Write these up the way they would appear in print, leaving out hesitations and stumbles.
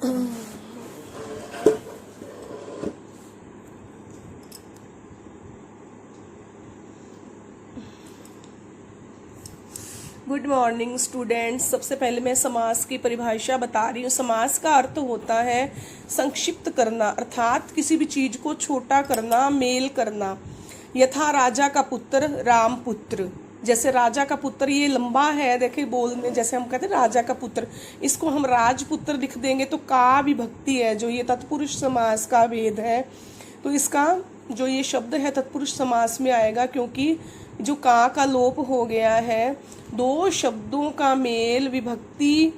Good morning students. सबसे पहले मैं समास की परिभाषा बता रही हूँ। समास का अर्थ होता है संक्षिप्त करना, अर्थात किसी भी चीज को छोटा करना, मेल करना। यथा राजा का पुत्र राम पुत्र, जैसे राजा का पुत्र ये लंबा है, देखिए बोलने जैसे हम कहते हैं राजा का पुत्र, इसको हम राजपुत्र लिख देंगे तो का विभक्ति है, जो ये तत्पुरुष समास का भेद है। तो इसका जो ये शब्द है तत्पुरुष समास में आएगा, क्योंकि जो का लोप हो गया है। दो शब्दों का मेल, विभक्ति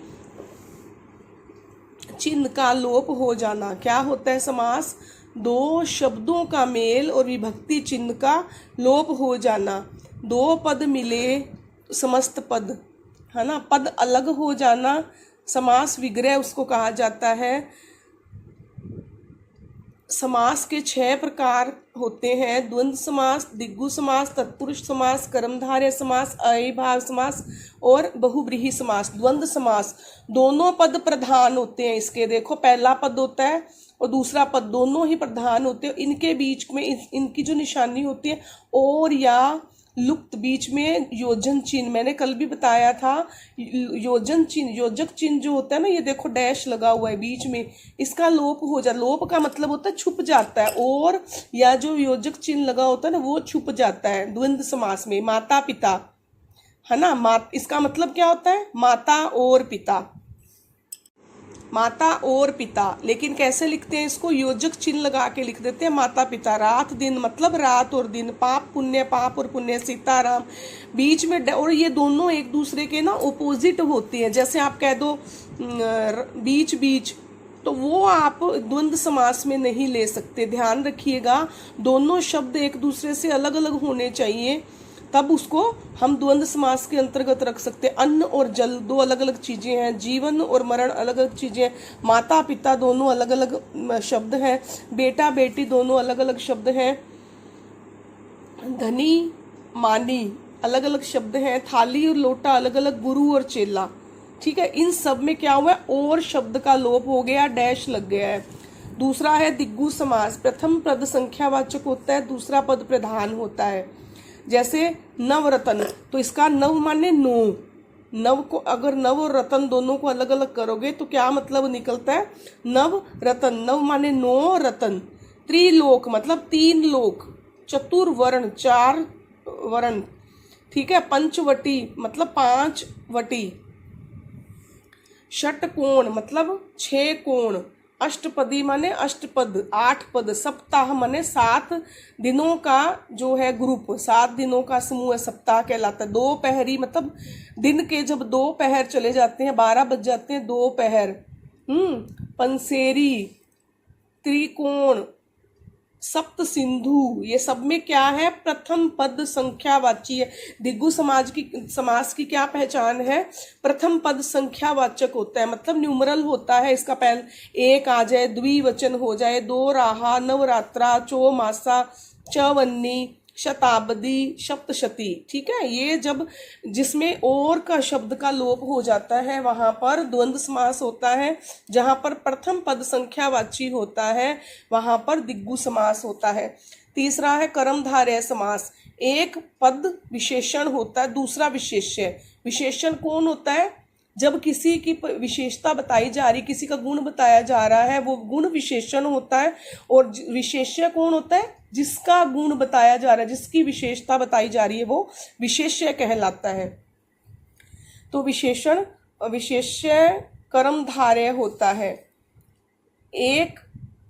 चिन्ह का लोप हो जाना। क्या होता है समास? दो शब्दों का मेल और विभक्ति चिन्ह का लोप हो जाना। दो पद मिले समस्त पद, है ना, पद अलग हो जाना, समास विग्रह उसको कहा जाता है। समास के 6 प्रकार होते हैं: द्वंद्व समास, दिग्गु समास, तत्पुरुष समास, कर्मधारय समास, अव्ययीभाव समास और बहुव्रीहि समास। द्वंद्व समास दोनों पद प्रधान होते हैं इसके। देखो पहला पद होता है और दूसरा पद, दोनों ही प्रधान होते हैं। इनके बीच में इनकी जो निशानी होती है और या लुप्त, बीच में योजन चिन्ह, मैंने कल भी बताया था। योजन चिन्ह, योजक चिन्ह जो होता है ना, ये देखो डैश लगा हुआ है बीच में, इसका लोप हो जाता। लोप का मतलब होता है छुप जाता है, और या जो योजक चिन्ह लगा होता है ना वो छुप जाता है। द्वंद्व समास में माता पिता, है ना, इसका मतलब क्या होता है? माता और पिता, माता और पिता। लेकिन कैसे लिखते हैं इसको? योजक चिन्ह लगा के लिख देते हैं माता पिता। रात दिन मतलब रात और दिन। पाप पुण्य, पाप और पुण्य, सीताराम। बीच में और ये दोनों एक दूसरे के ना ओपोजिट होते हैं। जैसे आप कह दो बीच बीच, तो वो आप द्वंद्व समास में नहीं ले सकते। ध्यान रखिएगा, दोनों शब्द एक दूसरे से अलग अलग होने चाहिए, तब उसको हम द्वंद्व समास के अंतर्गत रख सकते हैं। अन्न और जल दो अलग अलग चीजें हैं, जीवन और मरण अलग अलग चीजें हैं, माता पिता दोनों अलग अलग शब्द हैं, बेटा बेटी दोनों अलग अलग शब्द हैं, धनी मानी अलग अलग शब्द हैं, थाली और लोटा अलग अलग, गुरु और चेला। ठीक है, इन सब में क्या हुआ है? और शब्द का लोप हो गया, डैश लग गया है। दूसरा है दिग्गु समास। प्रथम पद संख्यावाचक होता है, दूसरा पद प्रधान होता है। जैसे नवरत्न, तो इसका नव माने नो, नव को अगर नव और रतन दोनों को अलग अलग करोगे तो क्या मतलब निकलता है? नव रतन। नव माने नो, रतन। त्रिलोक मतलब 3 लोक। चतुर्वर्ण 4 वर्ण। ठीक है, पंचवटी मतलब 5 वटी। षटकोण मतलब 6 कोण। अष्टपदी माने अष्टपद 8 पद। सप्ताह माने 7 दिनों का जो है ग्रुप, 7 दिनों का समूह सप्ताह कहलाता है। दोपहरी मतलब दिन के जब 2 पहर चले जाते हैं, 12 बज जाते हैं, 2 पहर। पंसेरी, त्रिकोण, सप्त सिंधु, ये सब में क्या है? प्रथम पद संख्यावाची है। दिग्गु समास की क्या पहचान है? प्रथम पद संख्यावाचक होता है, मतलब न्यूमरल होता है। इसका पहले एक आ जाए, द्विवचन हो जाए, 2 राहा, नवरात्रा, चौमासा, चवन्नी, शताब्दी, सप्तशती। ठीक है, ये जब जिसमें और का शब्द का लोप हो जाता है वहां पर द्वंद्व समास होता है। जहां पर प्रथम पद संख्यावाची होता है वहां पर दिग्गु समास होता है। तीसरा है कर्मधारय समास। एक पद विशेषण होता है, दूसरा विशेष्य। विशेषण कौन होता है? जब किसी की विशेषता बताई जा रही, किसी का गुण बताया जा रहा है, वो गुण विशेषण होता है। और विशेष्य कौन होता है? जिसका गुण बताया जा रहा है, जिसकी विशेषता बताई जा रही है, वो विशेष्य कहलाता है। तो विशेषण विशेष्य कर्मधारय होता है। एक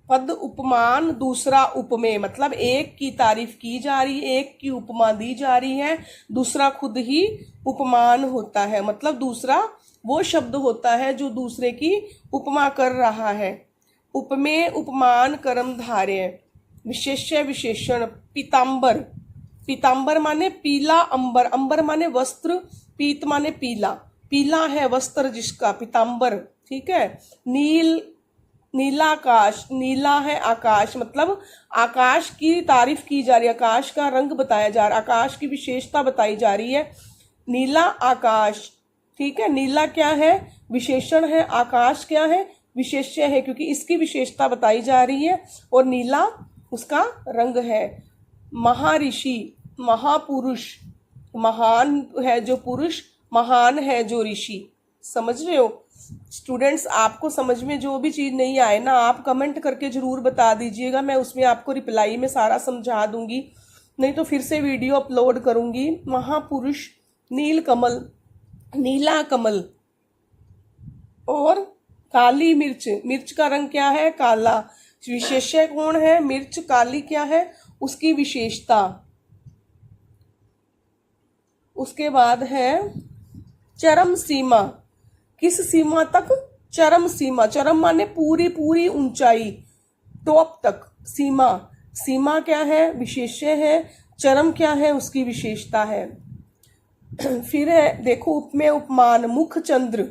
पद उपमान, दूसरा उपमेय, मतलब एक की तारीफ की जा रही है, एक की उपमा दी जा रही है, दूसरा खुद ही उपमान होता है। मतलब दूसरा वो शब्द होता है जो दूसरे की उपमा कर रहा है। उपमेय, उपमान, कर्मधारय। विशेष्य विशेषण। पीतांबर, पीतांबर माने पीला अंबर, अंबर माने वस्त्र, पीत माने पीला, पीला है वस्त्र जिसका, पीतांबर। ठीक है, नील, नीलाकाश, नीला है आकाश, मतलब आकाश की तारीफ की जा रही है, आकाश का रंग बताया जा रहा है, आकाश की विशेषता बताई जा रही है, नीला आकाश। ठीक है, नीला क्या है? विशेषण है, आकाश क्या है? विशेष्य है क्योंकि इसकी विशेषता बताई जा रही है, और नीला उसका रंग है। महर्षि, महापुरुष, महान है जो पुरुष, महान है जो ऋषि। समझ रहे हो स्टूडेंट्स? आपको समझ में जो भी चीज नहीं आए ना, आप कमेंट करके जरूर बता दीजिएगा, मैं उसमें आपको रिप्लाई में सारा समझा दूंगी, नहीं तो फिर से वीडियो अपलोड करूंगी। महापुरुष, नील कमल, नीला कमल, और काली मिर्च, मिर्च का रंग क्या है? काला। विशेष्य कौन है? मिर्च। काली क्या है? उसकी विशेषता। उसके बाद है चरम सीमा। किस सीमा तक? चरम सीमा। चरम माने पूरी पूरी ऊंचाई, टॉप तक। सीमा, सीमा क्या है? विशेष्य है। चरम क्या है? उसकी विशेषता है। फिर है देखो उपमेय उपमान, मुख चंद्र।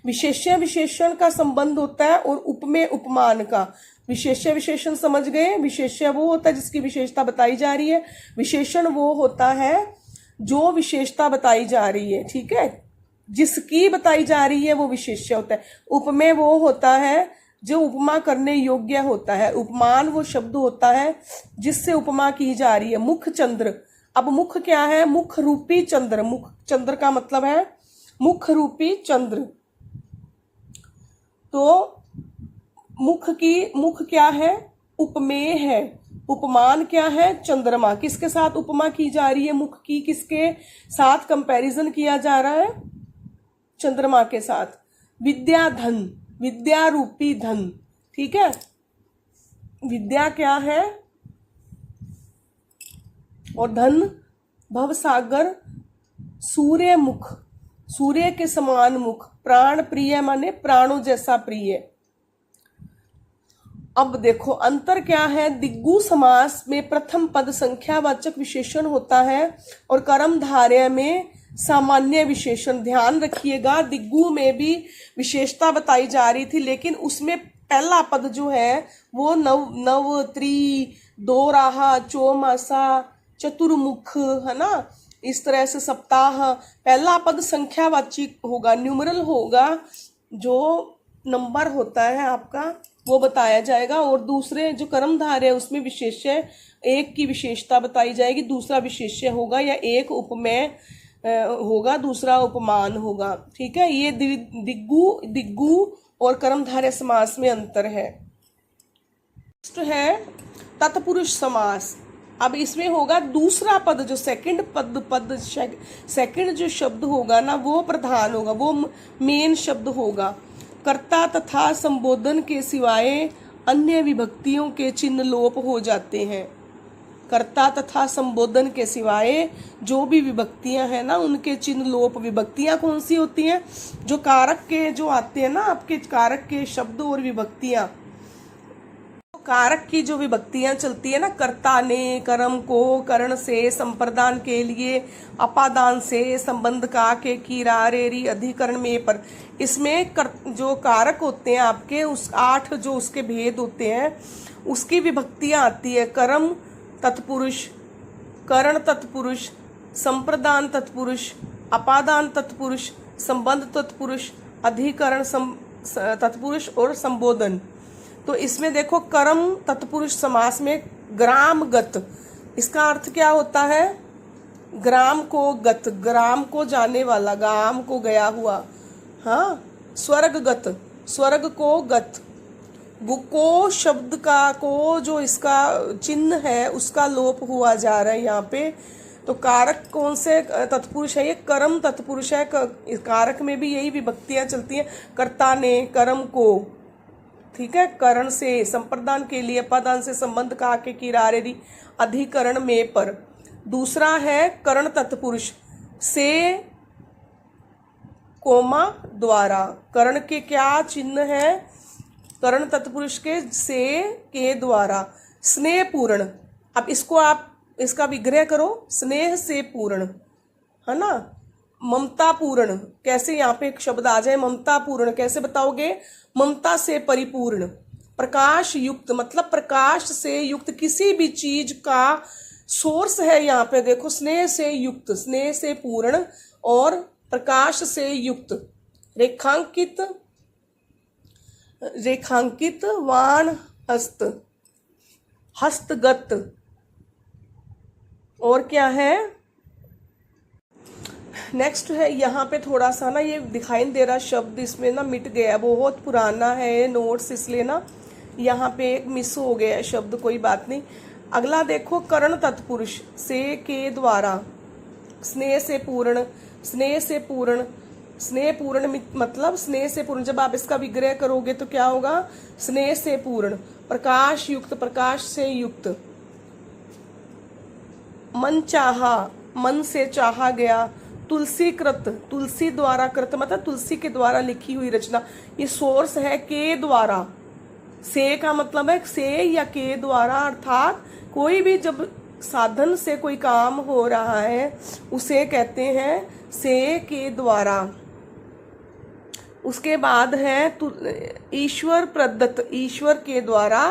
विशेष्य विशेषण का संबंध होता है और उपमेय उपमान का। विशेष्य विशेषण समझ गए? विशेष्य वो होता है जिसकी विशेषता बताई जा रही है, विशेषण वो होता है जो विशेषता बताई जा रही है, ठीक है, जिसकी बताई जा रही है वो विशेष्य होता है। उपमेय वो होता है जो उपमा करने योग्य होता है। उपमान वो शब्द होता है जिससे उपमा की जा रही है। मुख चंद्र, अब मुख क्या है? मुख रूपी चंद्र। मुख चंद्र का मतलब है मुख रूपी चंद्र। तो मुख क्या है? उपमेय है। उपमान क्या है? चंद्रमा। किसके साथ उपमा की जा रही है? मुख की किसके साथ कंपैरिजन किया जा रहा है? चंद्रमा के साथ। विद्या धन, विद्या रूपी धन, ठीक है। विद्या क्या है? और धन भवसागर, सूर्य मुख, सूर्य के समान मुख। प्राण प्रिय माने प्राणों जैसा प्रिय। अब देखो अंतर क्या है? दिग्गु समास में प्रथम पद संख्यावाचक विशेषण होता है और कर्मधारय में सामान्य विशेषण। ध्यान रखिएगा, दिग्गु में भी विशेषता बताई जा रही थी, लेकिन उसमें पहला पद जो है वो नव, त्रि, दो राहा, चौमासा, चतुर्मुख, है ना, इस तरह से सप्ताह। पहला पद संख्यावाची होगा, न्यूमरल होगा, जो नंबर होता है आपका वो बताया जाएगा। और दूसरे जो कर्मधारय है उसमें विशेष्य, एक की विशेषता बताई जाएगी, दूसरा विशेष्य होगा, या एक उपमेय होगा, दूसरा उपमान होगा, ठीक है। ये दिग्गु और कर्मधारय समास में अंतर है। नेक्स्ट है तत्पुरुष समास। अब इसमें होगा दूसरा पद, जो सेकंड जो शब्द होगा ना वो प्रधान होगा, वो मेन शब्द होगा। कर्ता तथा संबोधन के सिवाय अन्य विभक्तियों के चिन्ह लोप हो जाते हैं। कर्ता तथा संबोधन के सिवाय जो भी विभक्तियां हैं ना उनके चिन्ह लोप। विभक्तियां कौन सी होती हैं? जो कारक के जो आते हैं ना, आपके कारक के शब्द और विभक्तियां। कारक की जो विभक्तियां चलती है ना, कर्ता ने, कर्म को, करण से, संप्रदान के लिए, अपादान से, संबंध का, के, की, रा, रे, री, अधिकरण में, पर। इसमें जो कारक होते हैं आपके, उस 8 जो उसके भेद होते हैं उसकी विभक्तियां आती है। कर्म तत्पुरुष, करण तत्पुरुष, संप्रदान तत्पुरुष, अपादान तत्पुरुष, संबंध तत्पुरुष, अधिकरण तत्पुरुष और संबोधन। तो इसमें देखो कर्म तत्पुरुष समास में ग्रामगत, इसका अर्थ क्या होता है? ग्राम को गत, ग्राम को जाने वाला, गाम को गया हुआ। हाँ, स्वर्गगत, स्वर्ग को गत। को शब्द का, को जो इसका चिन्ह है उसका लोप हुआ जा रहा है यहाँ पे। तो कारक कौन से तत्पुरुष है? ये कर्म तत्पुरुष है। कारक में भी यही विभक्तियां चलती हैं। कर्ता ने, कर्म को, ठीक है, करण से, संप्रदान के लिए, अपादान से, संबंध का, के, की, रा, रे, री, अधिकरण में, पर। दूसरा है करण तत्पुरुष, से, कोमा, द्वारा। करण के क्या चिन्ह है? करण तत्पुरुष के से, के, द्वारा। स्नेह पूर्ण, अब इसको आप इसका विग्रह करो, स्नेह से पूर्ण, है ना। ममता पूर्ण, कैसे यहाँ पे एक शब्द आ जाए, ममता पूर्ण कैसे बताओगे? ममता से परिपूर्ण। प्रकाश युक्त, मतलब प्रकाश से युक्त, किसी भी चीज का सोर्स है यहाँ पे देखो, स्नेह से युक्त, स्नेह से पूर्ण और प्रकाश से युक्त। रेखांकित रेखांकित, वाण हस्त, हस्तगत, और क्या है नेक्स्ट है। यहाँ पे थोड़ा सा ना ये दिखाई दे रहा शब्द इसमें ना मिट गया, बहुत पुराना है ये नोट्स, इसलिए ना यहाँ पे एक मिस हो गया है शब्द, कोई बात नहीं। अगला देखो, करण तत्पुरुष, से के द्वारा, स्नेह से पूर्ण, स्नेह से पूर्ण, स्नेह पूर्ण मतलब स्नेह से पूर्ण, जब आप इसका विग्रह करोगे तो क्या होगा, स्नेह से पूर्ण, प्रकाश युक्त, प्रकाश से युक्त, मन चाहा, मन से चाहा गया, तुलसी कृत, तुलसी द्वारा कृत मतलब तुलसी के द्वारा लिखी हुई रचना, ये सोर्स है के द्वारा, से का मतलब है से या के द्वारा, अर्थात कोई भी जब साधन से कोई काम हो रहा है उसे कहते हैं से के द्वारा। उसके बाद है ईश्वर प्रदत्त, ईश्वर के द्वारा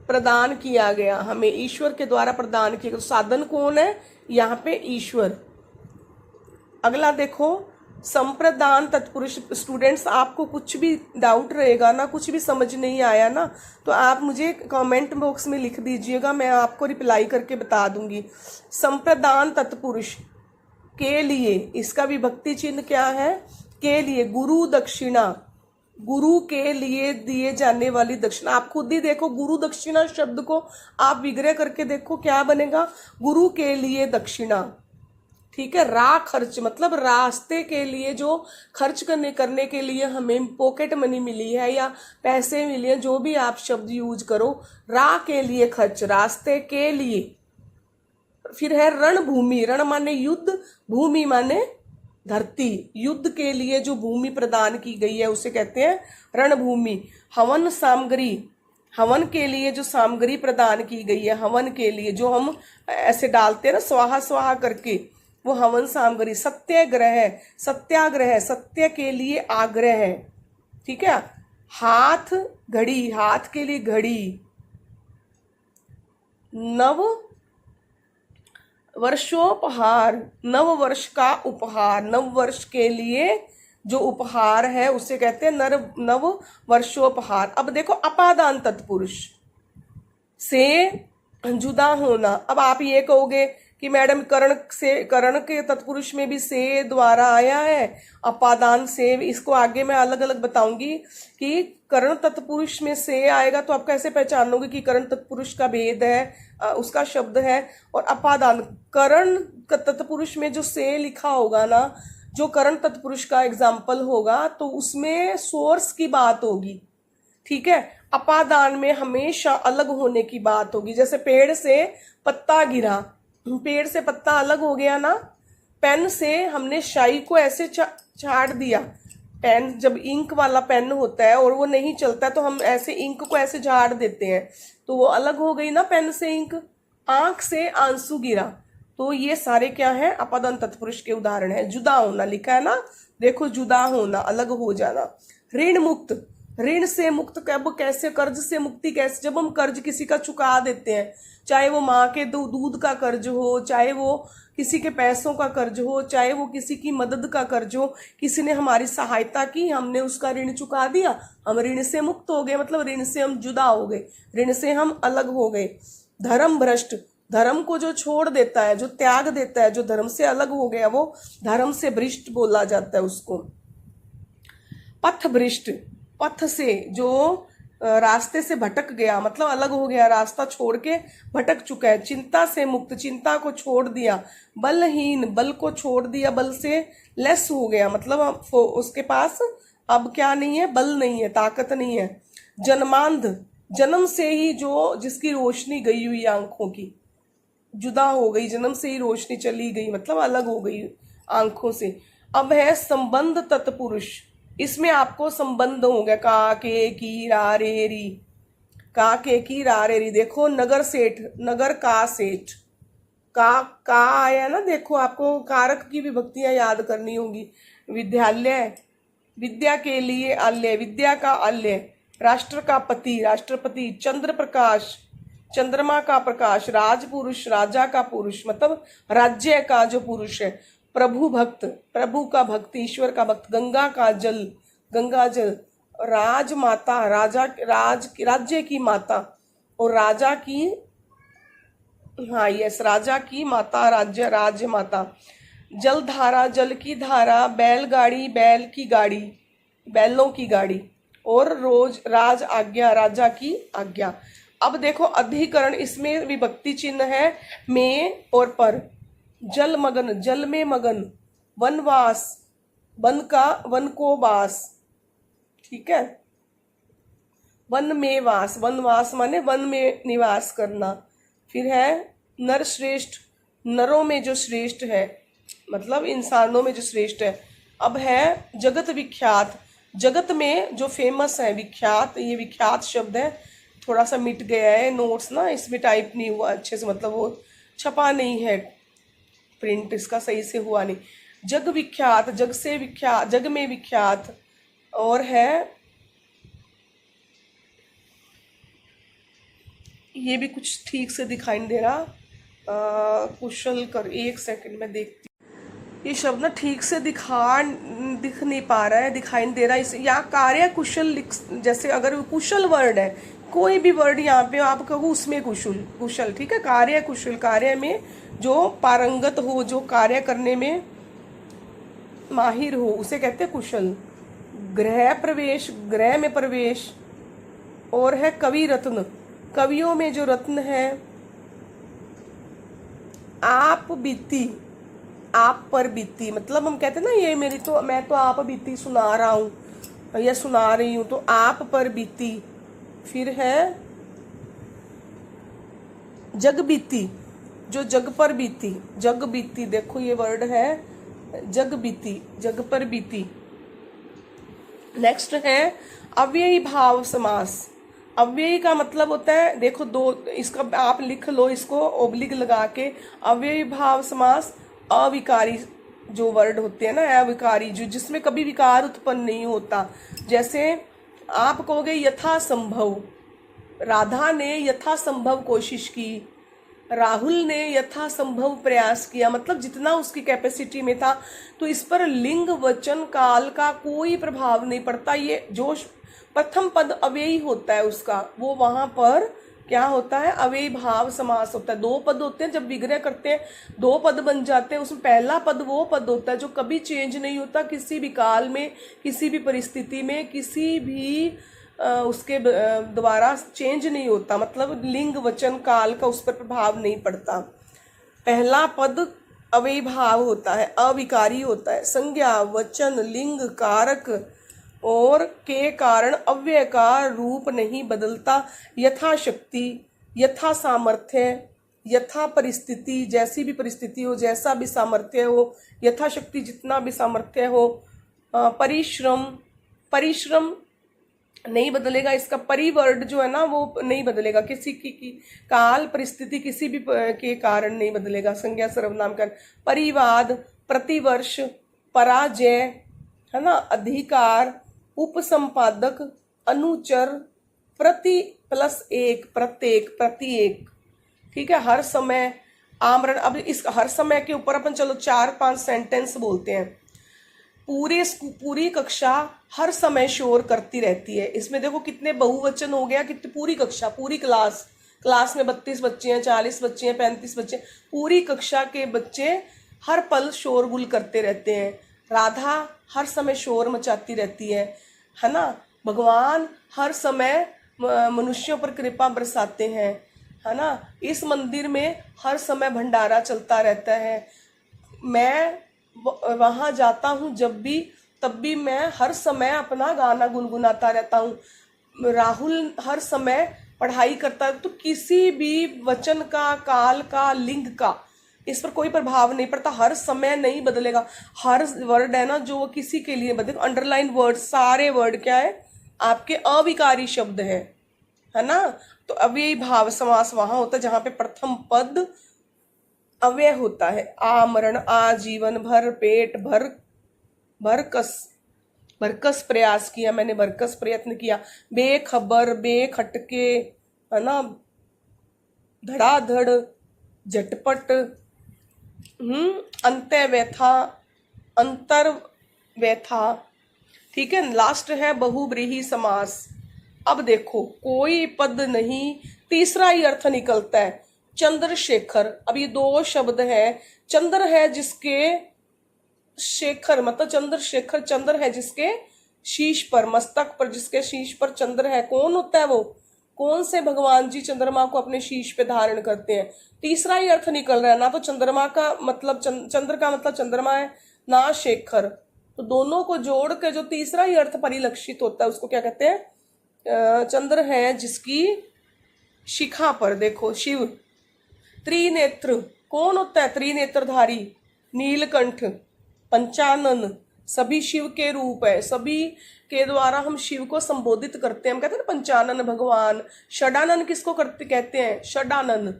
प्रदान किया गया, हमें ईश्वर के द्वारा प्रदान किया गया, साधन कौन है यहाँ पे, ईश्वर। अगला देखो, संप्रदान तत्पुरुष। स्टूडेंट्स, आपको कुछ भी डाउट रहेगा ना, कुछ भी समझ नहीं आया ना, तो आप मुझे कमेंट बॉक्स में लिख दीजिएगा, मैं आपको रिप्लाई करके बता दूंगी। संप्रदान तत्पुरुष के लिए, इसका विभक्ति चिन्ह क्या है, के लिए, गुरु दक्षिणा, गुरु के लिए दिए जाने वाली दक्षिणा। आप खुद ही देखो, गुरु दक्षिणा शब्द को आप विग्रह करके देखो क्या बनेगा, गुरु के लिए दक्षिणा, ठीक है। रा खर्च मतलब रास्ते के लिए, जो खर्च करने के लिए हमें पॉकेट मनी मिली है या पैसे मिले हैं, जो भी आप शब्द यूज करो, रा के लिए खर्च, रास्ते के लिए। फिर है रणभूमि, रण माने युद्ध, भूमि माने धरती, युद्ध के लिए जो भूमि प्रदान की गई है उसे कहते हैं रणभूमि। हवन सामग्री, हवन के लिए जो सामग्री प्रदान की गई है, हवन के लिए जो हम ऐसे डालते हैं ना स्वाहा स्वाहा करके, वो हवन सामग्री। सत्याग्रह, सत्याग्रह सत्य के लिए आग्रह है, ठीक है। हाथ घड़ी, हाथ के लिए घड़ी। नव वर्षोपहार, नव वर्ष का उपहार, नव वर्ष के लिए जो उपहार है उसे कहते हैं नव वर्षोपहार। अब देखो, अपादान तत्पुरुष, से जुदा होना। अब आप ये कहोगे कि मैडम करण से, करण के तत्पुरुष में भी से द्वारा आया है, अपादान से, इसको आगे मैं अलग अलग बताऊंगी कि करण तत्पुरुष में से आएगा तो आप कैसे पहचानोगे कि करण तत्पुरुष का भेद है, उसका शब्द है। और अपादान, करण तत्पुरुष में जो से लिखा होगा ना, जो करण तत्पुरुष का एग्जाम्पल होगा, तो उसमें सोर्स की बात होगी, ठीक है। अपादान में हमेशा अलग होने की बात होगी। जैसे पेड़ से पत्ता गिरा, पेड़ से पत्ता अलग हो गया ना, पेन से हमने शाई को ऐसे छाट दिया, पेन जब इंक वाला पेन होता है और वो नहीं चलता तो हम ऐसे इंक को ऐसे झाड़ देते हैं, तो वो अलग हो गई ना पेन से इंक। आंख से आंसू गिरा, तो ये सारे क्या है, अपादान तत्पुरुष के उदाहरण है। जुदा होना लिखा है ना, देखो, जुदा होना, अलग हो जाना। ऋण मुक्त, ऋण से मुक्त कब, कैसे, कर्ज से मुक्ति कैसे, जब हम कर्ज किसी का चुका देते हैं, चाहे वो माँ के दूध का कर्ज हो, चाहे वो किसी के पैसों का कर्ज हो, चाहे वो किसी की मदद का कर्ज हो, किसी ने हमारी सहायता की, हमने उसका ऋण चुका दिया, हम ऋण से मुक्त हो गए, मतलब ऋण से हम जुदा हो गए, ऋण से हम अलग हो गए। धर्म भ्रष्ट, धर्म को जो छोड़ देता है, जो त्याग देता है, जो धर्म से अलग हो गया, वो धर्म से भ्रष्ट बोला जाता है उसको। पथ भ्रष्ट, पथ से जो रास्ते से भटक गया, मतलब अलग हो गया, रास्ता छोड़ के भटक चुका है। चिंता से मुक्त, चिंता को छोड़ दिया। बलहीन, बल को छोड़ दिया, बल से लेस हो गया, मतलब उसके पास अब क्या नहीं है, बल नहीं है, ताकत नहीं है। जन्मांध, जन्म से ही जो जिसकी रोशनी गई हुई आंखों की, जुदा हो गई, जन्म से ही रोशनी चली गई, मतलब अलग हो गई आंखों से। अब है संबंध तत्पुरुष, इसमें आपको संबंध हो गया, का के की रा रे री, का के की रा रे री। देखो, नगर सेठ, नगर का सेठ, का आया ना, देखो आपको कारक की विभक्तियां याद करनी होगी। विद्यालय, विद्या के लिए आल्य, विद्या का आल्य। राष्ट्र का पति, राष्ट्रपति। चंद्र प्रकाश, चंद्रमा का प्रकाश। राजपुरुष, राजा का पुरुष, मतलब राज्य का जो पुरुष है। प्रभु भक्त, प्रभु का भक्त, ईश्वर का भक्त। गंगा का जल, गंगा जल। राजमाता, राजा, राज्य की माता, और राजा की, हाँ यस, राजा की माता, राज्य माता। जलधारा, जल की धारा। बैलगाड़ी, बैल की गाड़ी, बैलों की गाड़ी। और रोज, राज आज्ञा, राजा की आज्ञा। अब देखो अधिकरण, इसमें विभक्ति चिन्ह है में और पर। जल मगन, जल में मगन। वनवास, वन का, वन को वास, ठीक है। वन में वास, वनवास माने वन में निवास करना। फिर है नर श्रेष्ठ, नरों में जो श्रेष्ठ है, मतलब इंसानों में जो श्रेष्ठ है। अब है जगत विख्यात, जगत में जो फेमस है, विख्यात, ये विख्यात शब्द है, थोड़ा सा मिट गया है नोट्स ना, इसमें टाइप नहीं हुआ अच्छे से, मतलब वो छपा नहीं है, प्रिंट इसका सही से हुआ नहीं। जग विख्यात, जग से विख्यात, जग में विख्यात। और है ये भी कुछ ठीक से दिखाई नहीं दे रहा, कुशल कर, एक सेकंड में देखती। ये शब्द ना ठीक से दिख नहीं पा रहा है, दिखाई नहीं दे रहा है इसे। या कार्य कुशल लिख, जैसे अगर कुशल वर्ड है, कोई भी वर्ड यहाँ पे आप कहो उसमें कुशल, कुशल, ठीक है। कार्य कुशल, कार्य में जो पारंगत हो, जो कार्य करने में माहिर हो, उसे कहते हैं कुशल। गृह प्रवेश, गृह में प्रवेश। और है कवि रत्न, कवियों में जो रत्न है। आप बीती, आप पर बीती, मतलब हम कहते हैं ना, ये मेरी तो, मैं तो आप बीती सुना रहा हूँ या सुना रही हूँ, तो आप पर बीती। फिर है जग बीती, जो जग पर बीती, जग बीती, देखो ये वर्ड है जग बीती, जग पर बीती। नेक्स्ट है अव्ययी भाव समास। अव्ययी का मतलब होता है, देखो दो, इसका आप लिख लो इसको ओब्लिक लगा के। अव्ययी भाव समास, अविकारी जो वर्ड होते हैं ना, अविकारी, जो जिसमें कभी विकार उत्पन्न नहीं होता। जैसे आप कहोगे यथासंभव, राधा ने यथासंभव कोशिश की, राहुल ने यथासंभव प्रयास किया, मतलब जितना उसकी कैपेसिटी में था। तो इस पर लिंग, वचन, काल का कोई प्रभाव नहीं पड़ता। ये जो प्रथम पद अव्ययी होता है उसका, वो वहां पर क्या होता है, अव्ययी भाव समास होता है। दो पद होते हैं, जब विग्रह करते हैं दो पद बन जाते हैं। उसमें पहला पद वो पद होता है जो कभी चेंज नहीं होता, किसी भी काल में, किसी भी परिस्थिति में, किसी भी उसके द्वारा चेंज नहीं होता, मतलब लिंग, वचन, काल का उस पर प्रभाव नहीं पड़ता। पहला पद अव्ययी भाव होता है, अविकारी होता है। संज्ञा, वचन, लिंग, कारक और के कारण अव्यय का रूप नहीं बदलता। यथाशक्ति, यथा सामर्थ्य, यथा परिस्थिति, जैसी भी परिस्थिति हो, जैसा भी सामर्थ्य हो, यथाशक्ति जितना भी सामर्थ्य हो। परिश्रम, परिश्रम नहीं बदलेगा, इसका परिवर्ड जो है ना वो नहीं बदलेगा, किसी की काल, परिस्थिति, किसी भी के कारण नहीं बदलेगा, संज्ञा सर्वनाम का। परिवाद, प्रतिवर्ष, पराजय, है ना, अधिकार, उपसंपादक, अनुचर, प्रति प्लस एक, प्रत्येक, प्रति एक, ठीक है। हर समय, आमरण। अब इस हर समय के ऊपर अपन चलो 4-5 सेंटेंस बोलते हैं। पूरी कक्षा हर समय शोर करती रहती है। इसमें देखो कितने बहुवचन हो गया, कितनी पूरी कक्षा, पूरी क्लास, क्लास में 32 बच्चे हैं, 40 बच्चे हैं, 35 बच्चे, पूरी कक्षा के बच्चे हर पल शोरगुल करते रहते हैं। राधा हर समय शोर मचाती रहती है ना। भगवान हर समय मनुष्यों पर कृपा बरसाते हैं, है ना। इस मंदिर में हर समय भंडारा चलता रहता है। मैं वहां जाता हूँ जब भी, तब भी मैं हर समय अपना गाना गुनगुनाता रहता हूँ। राहुल हर समय पढ़ाई करता है। तो किसी भी वचन का, काल का, लिंग का इस पर कोई प्रभाव नहीं पड़ता, हर समय नहीं बदलेगा। हर वर्ड है ना जो किसी के लिए बदले, अंडरलाइन वर्ड, सारे वर्ड क्या है, आपके अविकारी शब्द है ना। तो अव्ययी भाव समास वहां होता है जहां पे प्रथम पद अव्यय होता है। आमरण, आजीवन, भर पेट, भरकस, भरकस प्रयास किया, मैंने भरकस प्रयत्न किया। बेखबर, बेखटके, है ना, धड़ाधड़, झटपट, अंत्य व्यथा, अंतर व्यथा, ठीक है। लास्ट है बहुव्रीहि समास। अब देखो कोई पद नहीं, तीसरा ही अर्थ निकलता है चंद्रशेखर। अब ये दो शब्द है, चंद्र है जिसके, शेखर मतलब चंद्रशेखर, चंद्र है जिसके शीश पर, मस्तक पर, जिसके शीश पर चंद्र है। कौन होता है वो? कौन से भगवान जी चंद्रमा को अपने शीश पे धारण करते हैं? तीसरा ही अर्थ निकल रहा है ना, तो चंद्रमा का मतलब चंद्र का मतलब चंद्रमा है ना शेखर, तो दोनों को जोड़ के जो तीसरा ही अर्थ परिलक्षित होता है उसको क्या कहते हैं? चंद्र है जिसकी शिखा पर देखो शिव। त्रिनेत्र, कौन होता है त्रिनेत्रधारी? नीलकंठ। पंचानन, सभी शिव के रूप है, सभी के द्वारा हम शिव को संबोधित करते हैं। हम कहते हैं ना पंचानन भगवान। षडानन किसको करते कहते हैं? षडानन।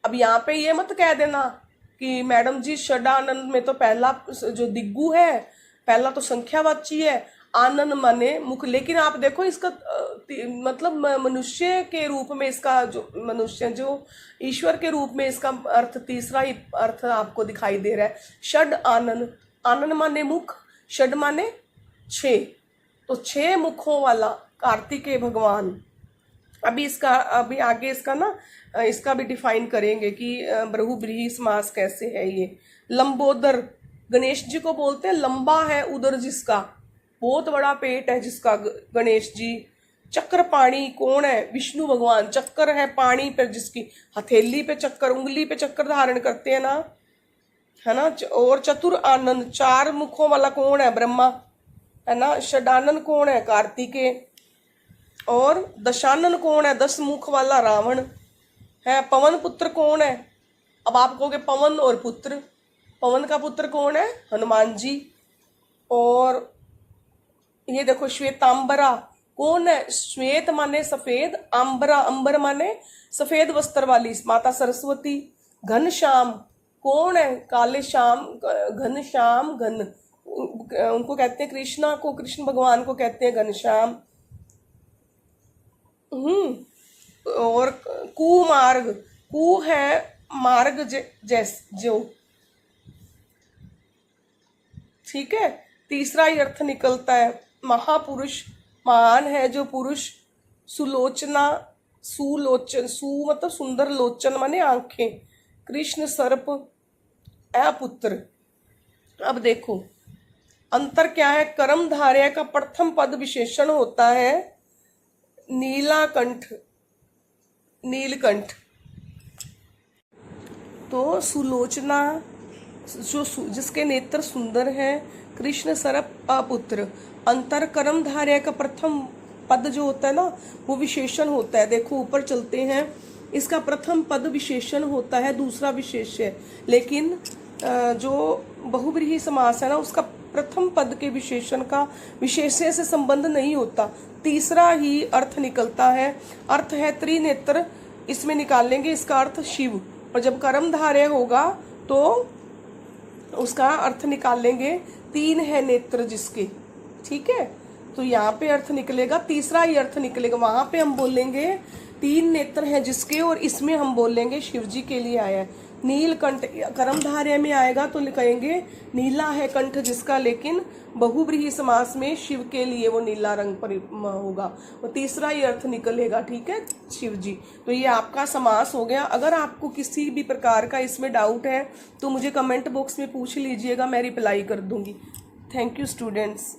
अब यहाँ पे ये मत कह देना कि मैडम जी षडानन में तो पहला जो दिग्गु है, पहला तो संख्यावाची है, आनन माने मुख। लेकिन आप देखो इसका मतलब मनुष्य के रूप में इसका, जो मनुष्य जो ईश्वर के रूप में इसका अर्थ तीसरा ही अर्थ आपको दिखाई दे रहा है। षड आनन, आनन माने मुख, षड माने 6, तो 6 मुखों वाला कार्तिकेय भगवान। अभी आगे इसका ना, इसका भी डिफाइन करेंगे कि बहुव्रीहि समास कैसे है ये। लंबोदर, गणेश जी को बोलते हैं लंबा है उदर जिसका, बहुत बड़ा पेट है जिसका, गणेश जी। चक्र पाणी, कौन है? विष्णु भगवान। चक्कर है पाणी पर जिसकी, हथेली पे चक्कर, उंगली पे चक्कर धारण करते हैं ना, है ना। और चतुर आनंद, 4 मुखों वाला कौन है? ब्रह्मा, है ना। षडानन कौन है? कार्तिकेय। और दशानन कौन है? 10 मुख वाला रावण है। पवन पुत्र कौन है? अब आप कहोगे पवन और पुत्र, पवन का पुत्र कौन है? हनुमान जी। और ये देखो श्वेतांबरा, कौन है? श्वेत माने सफेद, अंबरा, अंबर माने सफेद वस्त्र वाली, माता सरस्वती। घनश्याम, कौन है? काले श्याम, घनश्याम, घन, उनको कहते हैं कृष्णा को, कृष्ण भगवान को कहते हैं घनश्याम। और कुमार्ग, कु है मार्ग जो, ठीक है। तीसरा ही अर्थ निकलता है महापुरुष, महान है जो पुरुष। सुलोचना, सुलोचन, सु मतलब सुंदर, लोचन माने आंखें। कृष्ण सर्प, अपुत्र। अब देखो अंतर क्या है? कर्मधारय का प्रथम पद विशेषण होता है नीलाकंठ, नीलकंठ। तो सुलोचना जो जिसके नेत्र सुंदर है, कृष्ण सर्प अपुत्र। अंतर कर्मधारय का प्रथम पद जो होता है ना, वो विशेषण होता है। देखो ऊपर चलते हैं, इसका प्रथम पद विशेषण होता है, दूसरा विशेष्य। लेकिन जो बहुव्रीहि समास है ना, उसका प्रथम पद के विशेषण का विशेष्य से संबंध नहीं होता, तीसरा ही अर्थ निकलता है। अर्थ है त्रिनेत्र, इसमें निकालेंगे इसका अर्थ शिव। और जब कर्मधारय होगा तो उसका अर्थ निकालेंगे 3 है नेत्र जिसके, ठीक है। तो यहाँ पे अर्थ निकलेगा, तीसरा ही अर्थ निकलेगा। वहां पे हम बोलेंगे 3 नेत्र हैं जिसके, और इसमें हम बोलेंगे शिव जी के लिए आया है। नीलकंठ कर्मधारय में आएगा तो कहेंगे नीला है कंठ जिसका, लेकिन बहुव्रीहि समास में शिव के लिए वो नीला रंग पर होगा, वो तीसरा ही अर्थ निकलेगा, ठीक है, शिव जी। तो ये आपका समास हो गया। अगर आपको किसी भी प्रकार का इसमें डाउट है तो मुझे कमेंट बॉक्स में पूछ लीजिएगा, मैं रिप्लाई कर दूंगी। Thank you students.